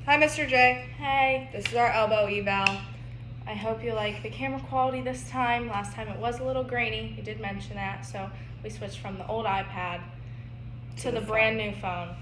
Hi, Mr. J. Hey. This is our elbow eval. I hope you like the camera quality this time. Last time it was a little grainy. You did mention that, so we switched from the old iPad to the brand new phone.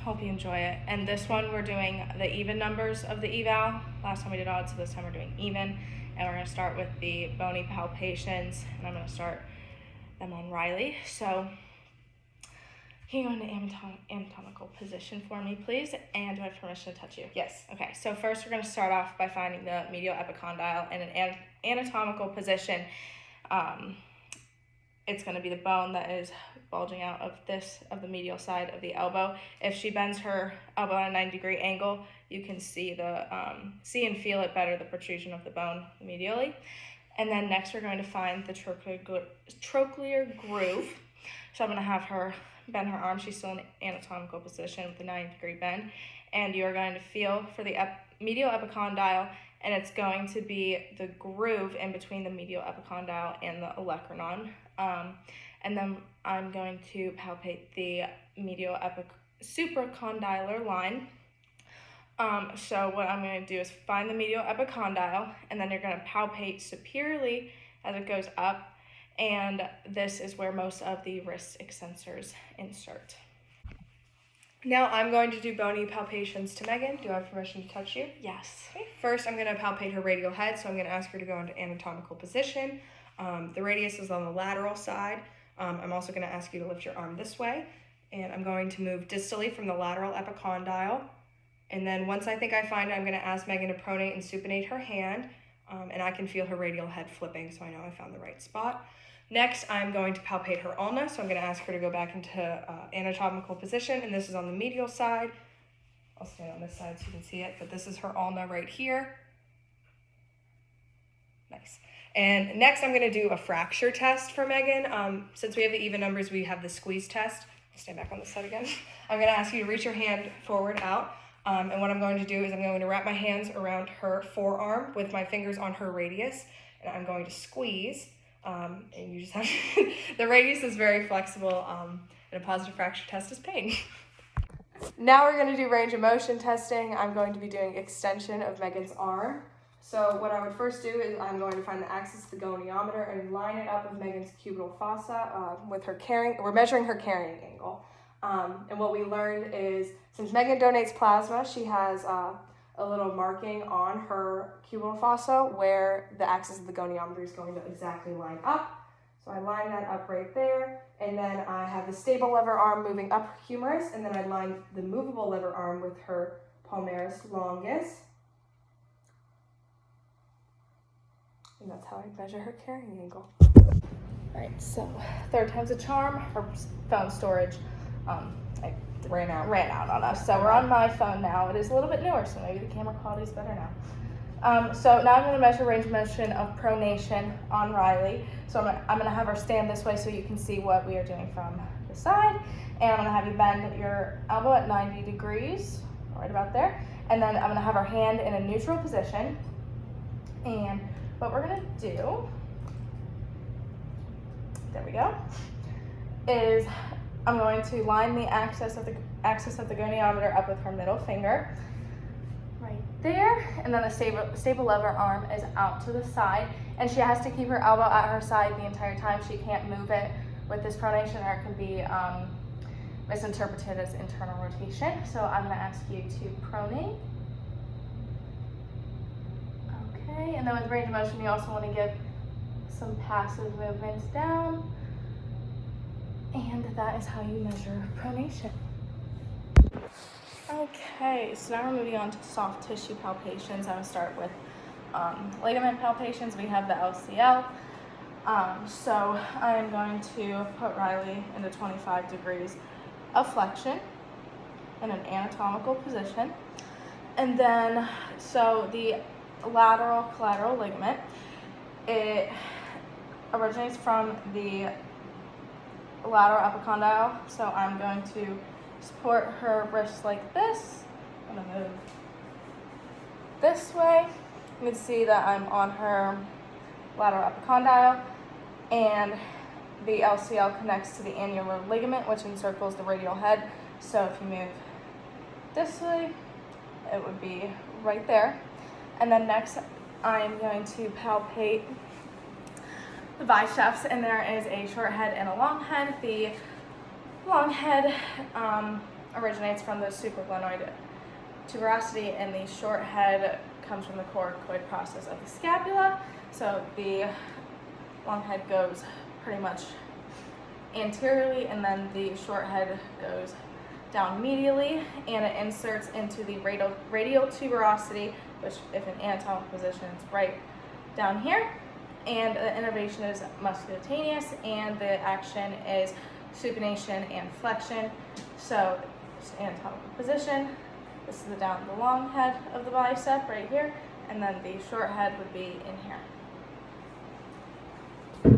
Hope you enjoy it. And this one we're doing the even numbers of the eval. Last time we did odd, so this time we're doing even. And we're going to start with the bony palpations, and I'm going to start them on Rylee. So can you go into anatomical position for me, please? And do I have permission to touch you? Yes. Okay, so first we're going to start off by finding the medial epicondyle in an anatomical position. It's going to be the bone that is bulging out of the medial side of the elbow. If she bends her elbow at a 90-degree angle, you can see and feel it better, the protrusion of the bone medially. And then next we're going to find the trochlear groove. So I'm going to have her bend her arm. She's still in anatomical position with the 90-degree bend. And you are going to feel for the medial epicondyle, and it's going to be the groove in between the medial epicondyle and the olecranon. And then I'm going to palpate the medial supracondylar line. So what I'm going to do is find the medial epicondyle, and then you're going to palpate superiorly as it goes up. And this is where most of the wrist extensors insert. Now I'm going to do bony palpations to Megan. Do I have permission to touch you? Yes. Okay. First, I'm going to palpate her radial head, so I'm going to ask her to go into anatomical position. The radius is on the lateral side. I'm also going to ask you to lift your arm this way, and I'm going to move distally from the lateral epicondyle. And then once I think I find it, I'm going to ask Megan to pronate and supinate her hand, and I can feel her radial head flipping, so I know I found the right spot. Next, I'm going to palpate her ulna, so I'm going to ask her to go back into anatomical position, and this is on the medial side. I'll stand on this side so you can see it, but this is her ulna right here. Nice. And next, I'm going to do a fracture test for Megan. Since we have the even numbers, we have the squeeze test. I'll stand back on this side again. I'm going to ask you to reach your hand forward out, and what I'm going to do is I'm going to wrap my hands around her forearm with my fingers on her radius, and I'm going to squeeze. And you just have to, the radius is very flexible, and a positive fracture test is pain. Now we're going to do range of motion testing. I'm going to be doing extension of Megan's arm. So what I would first do is I'm going to find the axis of the goniometer and line it up with Megan's cubital fossa with her carrying. We're measuring her carrying angle. And what we learned is since Megan donates plasma, she has a little marking on her cubital fossa where the axis of the goniometer is going to exactly line up. So I line that up right there, and then I have the stable lever arm moving up her humerus, and then I line the movable lever arm with her palmaris longus. And that's how I measure her carrying angle. All right, so third time's a charm. Her phone storage ran out on us. So we're on my phone now. It is a little bit newer, so maybe the camera quality is better now. So now I'm going to measure range of motion of pronation on Rylee. So I'm going to have her stand this way so you can see what we are doing from the side. And I'm going to have you bend your elbow at 90 degrees, right about there. And then I'm going to have her hand in a neutral position. And what we're going to do, there we go, is I'm going to line the axis of the goniometer up with her middle finger, right there, and then the stable lever arm is out to the side, and she has to keep her elbow at her side the entire time. She can't move it with this pronation, or it can be misinterpreted as internal rotation. So I'm going to ask you to pronate. Okay, and then with range of motion, you also want to give some passive movements down. And that is how you measure pronation. Okay, so now we're moving on to soft tissue palpations. I'm going to start with ligament palpations. We have the LCL. So I'm going to put Rylee into 25 degrees of flexion in an anatomical position. And then, so the lateral collateral ligament, it originates from the lateral epicondyle, so I'm going to support her wrist like this. I'm going to move this way. You can see that I'm on her lateral epicondyle, and the LCL connects to the annular ligament, which encircles the radial head. So if you move this way, it would be right there. And then next, I'm going to palpate the biceps, and there is a short head and a long head. The long head originates from the supraglenoid tuberosity, and the short head comes from the coracoid process of the scapula. So the long head goes pretty much anteriorly, and then the short head goes down medially, and it inserts into the radial tuberosity, which if in anatomical position is right down here. And the innervation is musculocutaneous, and the action is supination and flexion. So it's anatomical position. This is the long head of the bicep right here, and then the short head would be in here.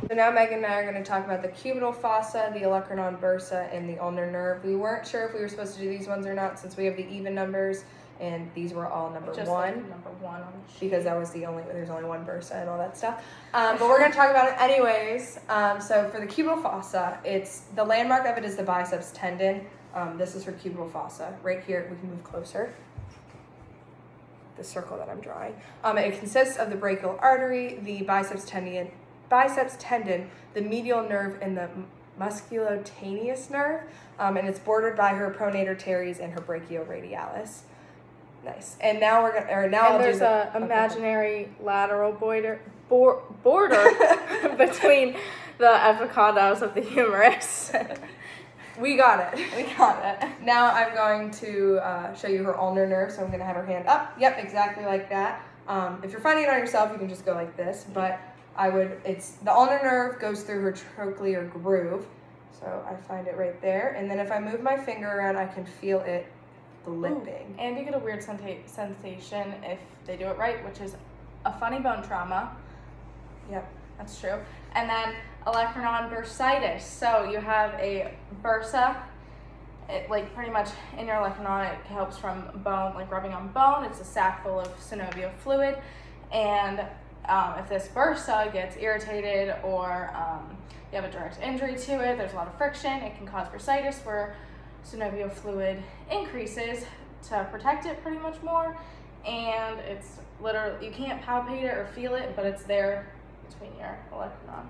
So now Megan and I are going to talk about the cubital fossa, the olecranon bursa, and the ulnar nerve. We weren't sure if we were supposed to do these ones or not, since we have the even numbers, and these were all number Just one. like number one on the sheet. Because that was there's only one bursa and all that stuff. But we're going to talk about it anyways. So for the cubital fossa, the landmark of it is the biceps tendon. This is for cubital fossa. Right here, we can move closer. The circle that I'm drawing. It consists of the brachial artery, the biceps tendon, the medial nerve, and the musculocutaneous nerve. And it's bordered by her pronator teres and her brachioradialis. Nice. And now there's a imaginary lateral border between the epicondyles of the humerus. We got it. Now I'm going to show you her ulnar nerve. So I'm going to have her hand up. Yep, exactly like that. If you're finding it on yourself, you can just go like this. But the ulnar nerve goes through her trochlear groove. So I find it right there. And then if I move my finger around, I can feel it lipping. And you get a weird sensation if they do it right, which is a funny bone trauma. Yep, that's true. And then olecranon bursitis. So you have a bursa, like pretty much in your olecranon, it helps from bone, like rubbing on bone. It's a sac full of synovial fluid, and if this bursa gets irritated or you have a direct injury to it, there's a lot of friction, it can cause bursitis, where synovial fluid increases to protect it pretty much more, and it's literally, you can't palpate it or feel it, but it's there between your olecranon.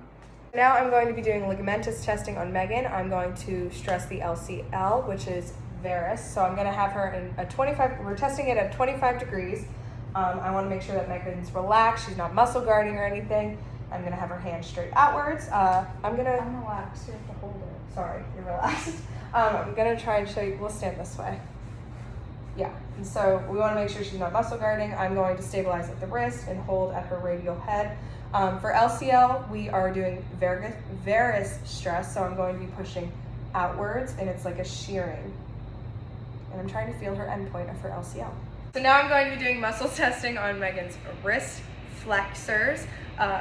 Now I'm going to be doing ligamentous testing on Megan. I'm going to stress the LCL, which is varus. So I'm going to have her in we're testing it at 25 degrees. I want to make sure that Megan's relaxed, she's not muscle guarding or anything. I'm going to have her hand straight outwards. I'm relaxed, you have to hold it. Sorry, you're relaxed. I'm going to try and show you, we'll stand this way. Yeah, and so we want to make sure she's not muscle guarding. I'm going to stabilize at the wrist and hold at her radial head. For LCL, we are doing varus stress, so I'm going to be pushing outwards, and it's like a shearing. And I'm trying to feel her endpoint of her LCL. So now I'm going to be doing muscle testing on Megan's wrist flexors.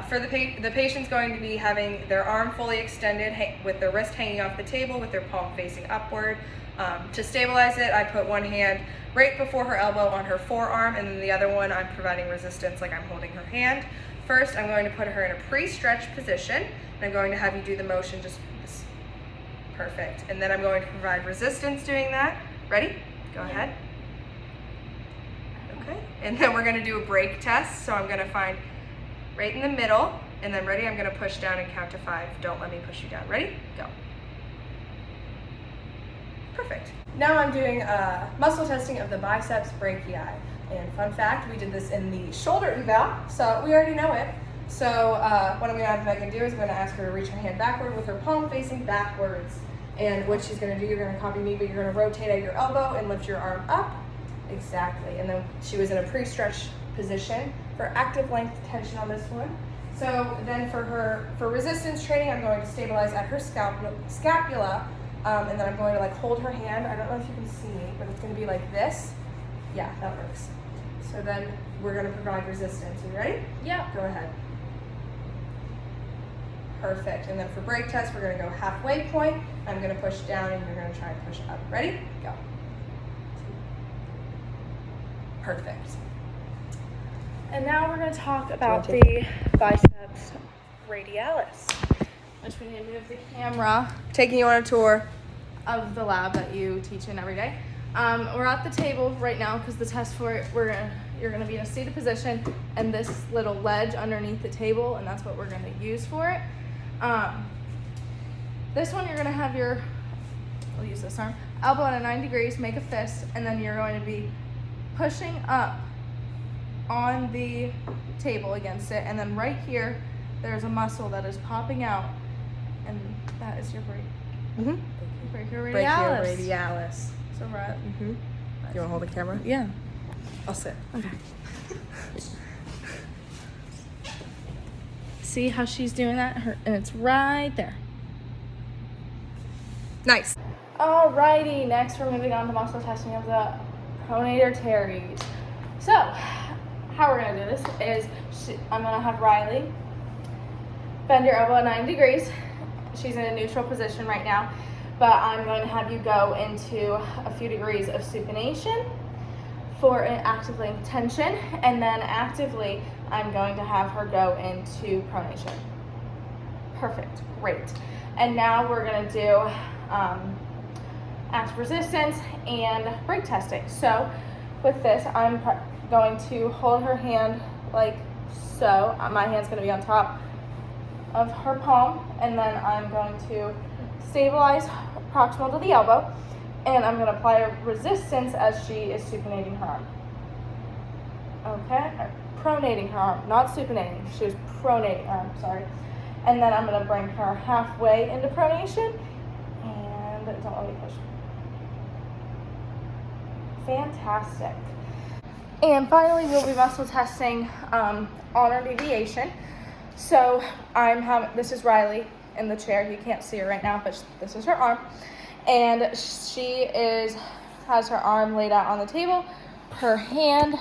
For the patient's going to be having their arm fully extended with their wrist hanging off the table with their palm facing upward. To stabilize it, I put one hand right before her elbow on her forearm, and then the other one I'm providing resistance like I'm holding her hand. First, I'm going to put her in a pre-stretch position, and I'm going to have you do the motion just this. Perfect. And then I'm going to provide resistance doing that. Ready? Go ahead. Okay. And then we're going to do a break test. So I'm going to find right in the middle, and then ready, I'm going to push down and count to 5. Don't let me push you down. Ready? Go. Perfect. Now I'm doing muscle testing of the biceps brachii. And fun fact, we did this in the shoulder eval, so we already know it. So what I'm going to have Megan do is I'm going to ask her to reach her hand backward with her palm facing backwards. And what she's going to do, you're going to copy me, but you're going to rotate at your elbow and lift your arm up. Exactly. And then she was in a pre-stretch position for active length tension on this one. So then for resistance training, I'm going to stabilize at her scapula, and then I'm going to like hold her hand. I don't know if you can see me, but it's going to be like this. Yeah, that works. So then we're going to provide resistance. You ready? Yeah. Go ahead. Perfect. And then for break test, we're going to go halfway point. I'm going to push down, and you're going to try and push up. Ready? Go. Perfect. And now we're going to talk about the biceps radialis, which we need to move the camera, Taking you on a tour of the lab that you teach in every day. We're at the table right now because the test for it, you're gonna be in a seated position and this little ledge underneath the table, and that's what we're gonna use for it. This one you're gonna have I'll use this arm, elbow at 90 degrees, make a fist, and then you're going to be pushing up on the table against it, and then right here, there's a muscle that is popping out, and that is your brachioradialis. So right. You want to hold the camera? Yeah. I'll sit. Okay. See how she's doing that? And it's right there. Nice. Alrighty, next we're moving on to muscle testing of the pronator teres. So, how we're gonna do this is I'm gonna have Rylee bend your elbow at 90 degrees. She's in a neutral position right now, but I'm going to have you go into a few degrees of supination for an active leg tension, and then actively I'm going to have her go into pronation. Perfect, great. And now we're gonna do active resistance and brake testing. So with this, I'm going to hold her hand like so. My hand's gonna be on top of her palm, and then I'm going to stabilize proximal to the elbow, and I'm going to apply a resistance as she is supinating her arm. Okay, or pronating her arm, not supinating. She was pronating her arm, sorry. And then I'm going to bring her halfway into pronation, and don't let me push. Fantastic. And finally, we'll be muscle testing honor deviation. So this is Rylee in the chair. You can't see her right now, but this is her arm. And she has her arm laid out on the table. Her hand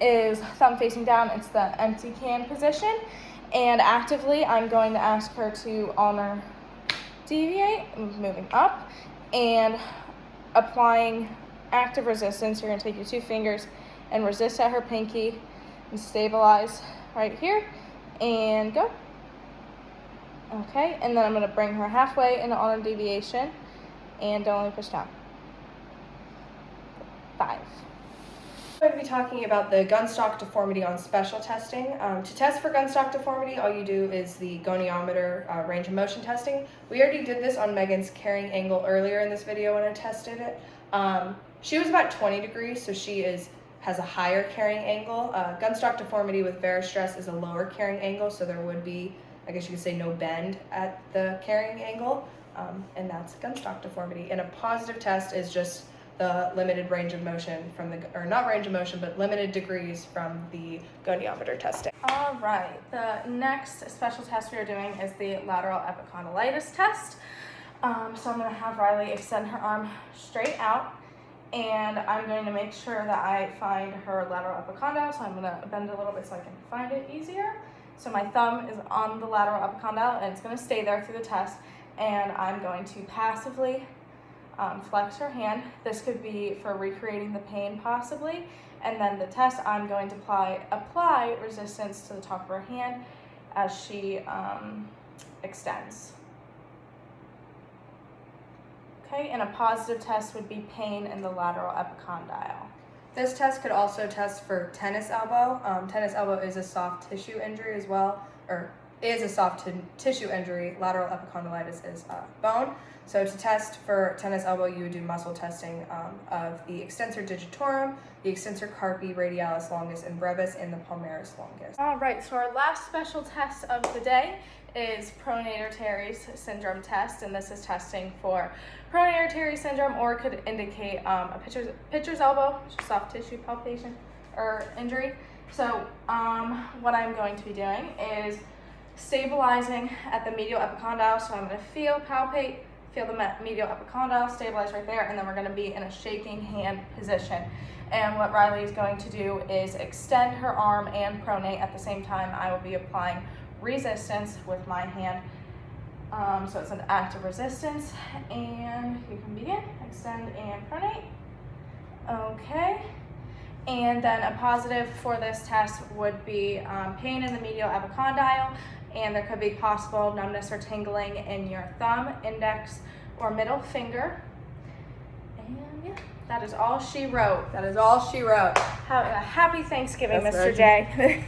is thumb facing down. It's the empty can position. And actively, I'm going to ask her to honor deviate, moving up, and applying active resistance. You're going to take your 2 fingers and resist at her pinky and stabilize right here. And go. Okay, and then I'm going to bring her halfway into honor deviation, and don't let me push down. 5. I'm going to be talking about the gunstock deformity on special testing. To test for gunstock deformity, all you do is the goniometer range of motion testing. We already did this on Megan's carrying angle earlier in this video when I tested it. She was about 20 degrees, so she has a higher carrying angle. Gunstock deformity with varostress is a lower carrying angle, so there would be, I guess you could say, no bend at the carrying angle, and that's gunstock deformity. And a positive test is just the limited range of motion or not range of motion, but limited degrees from the goniometer testing. All right, the next special test we are doing is the lateral epicondylitis test. So I'm gonna have Rylee extend her arm straight out, and I'm going to make sure that I find her lateral epicondyle, so I'm going to bend a little bit so I can find it easier. So my thumb is on the lateral epicondyle, and it's going to stay there through the test, and I'm going to passively flex her hand. This could be for recreating the pain possibly, and then the test, I'm going to apply resistance to the top of her hand as she extends. Okay, and a positive test would be pain in the lateral epicondyle. This test could also test for tennis elbow. Tennis elbow is a soft tissue injury as well, or is a soft tissue injury. Lateral epicondylitis is bone. So to test for tennis elbow, you would do muscle testing of the extensor digitorum, the extensor carpi, radialis longus and brevis, and the palmaris longus. All right, so our last special test of the day is pronator teres syndrome test, and this is testing for pronator teres syndrome, or it could indicate a pitcher's elbow, soft tissue palpation or injury. So what I'm going to be doing is stabilizing at the medial epicondyle. So I'm going to palpate, feel the medial epicondyle, stabilize right there, and then we're going to be in a shaking hand position. And what Rylee is going to do is extend her arm and pronate at the same time. I will be applying resistance with my hand. So it's an active resistance, and you can begin, extend and pronate. Okay, and then a positive for this test would be pain in the medial epicondyle, and there could be possible numbness or tingling in your thumb, index, or middle finger. And yeah, That is all she wrote. That is all she wrote. Have a happy Thanksgiving, That's Mr. very J.